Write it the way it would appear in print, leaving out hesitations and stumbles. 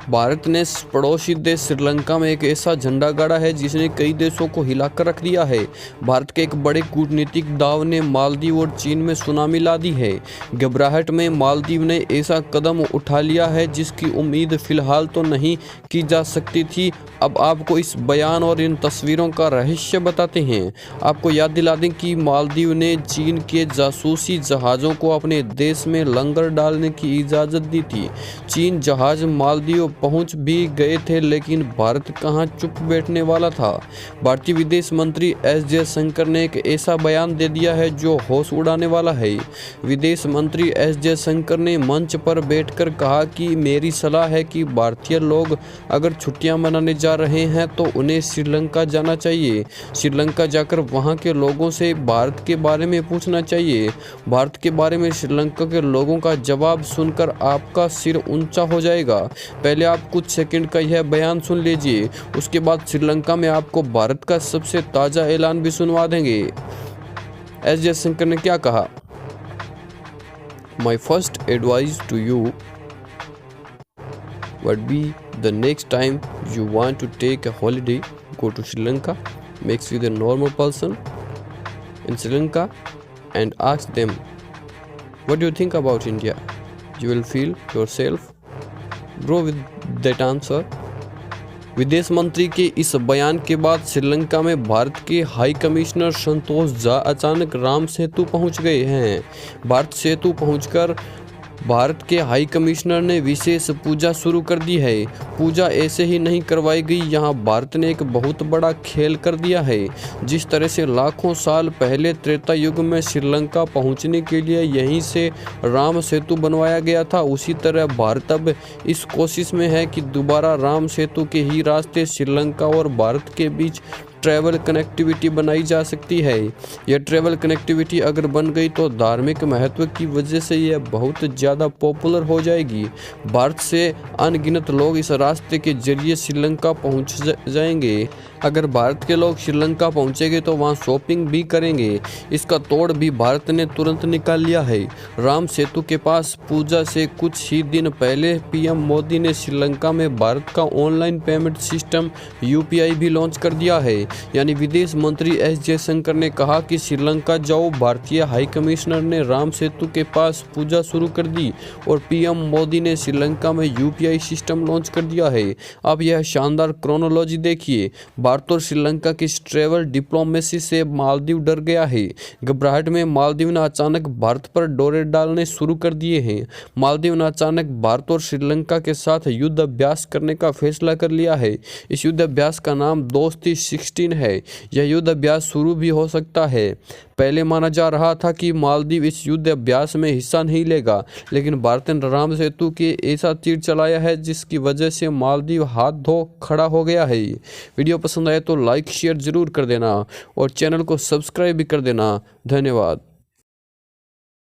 भारत ने पड़ोसी देश श्रीलंका में एक ऐसा झंडा गाड़ा है जिसने कई देशों को हिलाकर रख दिया है। भारत के एक बड़े कूटनीतिक दाव ने मालदीव और चीन में सुनामी ला दी है। घबराहट में मालदीव ने ऐसा कदम उठा लिया है जिसकी उम्मीद फिलहाल तो नहीं की जा सकती थी। अब आपको इस बयान और इन तस्वीरों का रहस्य बताते हैं। आपको याद दिला दें कि मालदीव ने चीन के जासूसी जहाज़ों को अपने देश में लंगर डालने की इजाज़त दी थी। चीन जहाज़ मालदीव पहुंच भी गए थे, लेकिन भारत कहां चुप बैठने वाला था। भारतीय विदेश मंत्री एस जयशंकर ने एक ऐसा बयान दे दिया है जो होश उड़ाने वाला है। विदेश मंत्री एस जयशंकर ने मंच पर बैठकर कहा कि मेरी सलाह है कि भारतीय लोग अगर छुट्टियां मनाने जा रहे हैं तो उन्हें श्रीलंका जाना चाहिए। श्रीलंका जाकर वहां के लोगों से भारत के बारे में पूछना चाहिए। भारत के बारे में श्रीलंका के लोगों का जवाब सुनकर आपका सिर ऊंचा हो जाएगा। पहले आप कुछ सेकंड का यह बयान सुन लीजिए, उसके बाद श्रीलंका में आपको भारत का सबसे ताज़ा ऐलान भी सुनवा देंगे। एस जयशंकर ने क्या कहा? My first advice to you would be the next time you want to take a holiday, go to Sri Lanka, mix with a normal person in Sri Lanka and ask them, what do you think about India? You will feel yourself grow with that answer. विदेश मंत्री के इस बयान के बाद श्रीलंका में भारत के high commissioner Santosh Jha अचानक राम सेतु पहुंच गए हैं। भारत सेतु पहुंचकर भारत के हाई कमिश्नर ने विशेष पूजा शुरू कर दी है। पूजा ऐसे ही नहीं करवाई गई, यहाँ भारत ने एक बहुत बड़ा खेल कर दिया है। जिस तरह से लाखों साल पहले त्रेता युग में श्रीलंका पहुँचने के लिए यहीं से राम सेतु बनवाया गया था, उसी तरह भारत अब इस कोशिश में है कि दोबारा राम सेतु के ही रास्ते श्रीलंका और भारत के बीच ट्रैवल कनेक्टिविटी बनाई जा सकती है। यह ट्रैवल कनेक्टिविटी अगर बन गई तो धार्मिक महत्व की वजह से यह बहुत ज़्यादा पॉपुलर हो जाएगी। भारत से अनगिनत लोग इस रास्ते के जरिए श्रीलंका पहुंच जाएंगे। अगर भारत के लोग श्रीलंका पहुंचेंगे तो वहां शॉपिंग भी करेंगे। इसका तोड़ भी भारत ने तुरंत निकाल लिया है। राम सेतु के पास पूजा से कुछ ही दिन पहले पीएम मोदी ने श्रीलंका में भारत का ऑनलाइन पेमेंट सिस्टम यूपीआई भी लॉन्च कर दिया है। यानी विदेश मंत्री एस जयशंकर ने कहा कि श्रीलंका जाओ। भारतीय हाई कमिश्नर ने राम सेतु के पास पूजा शुरू कर दी और पीएम मोदी ने श्रीलंका में यूपीआई सिस्टम लॉन्च कर दिया है। अब यह शानदार क्रोनोलॉजी देखिए। भारत और श्रीलंका की ट्रैवल डिप्लोमेसी से मालदीव डर गया है। घबराहट में मालदीव ने अचानक भारत पर डोरे डालने शुरू कर दिए हैं। मालदीव ने अचानक भारत और श्रीलंका के साथ युद्ध अभ्यास करने का फैसला कर लिया है। इस युद्ध अभ्यास का नाम दोस्ती 16 है। यह युद्ध अभ्यास शुरू भी हो सकता है। पहले माना जा रहा था कि मालदीव इस युद्ध अभ्यास में हिस्सा नहीं लेगा, लेकिन भारत ने राम सेतु के ऐसा तीर चलाया है जिसकी वजह से मालदीव हाथ धो खड़ा हो गया है। वीडियो पसंद आए तो लाइक शेयर जरूर कर देना और चैनल को सब्सक्राइब भी कर देना। धन्यवाद।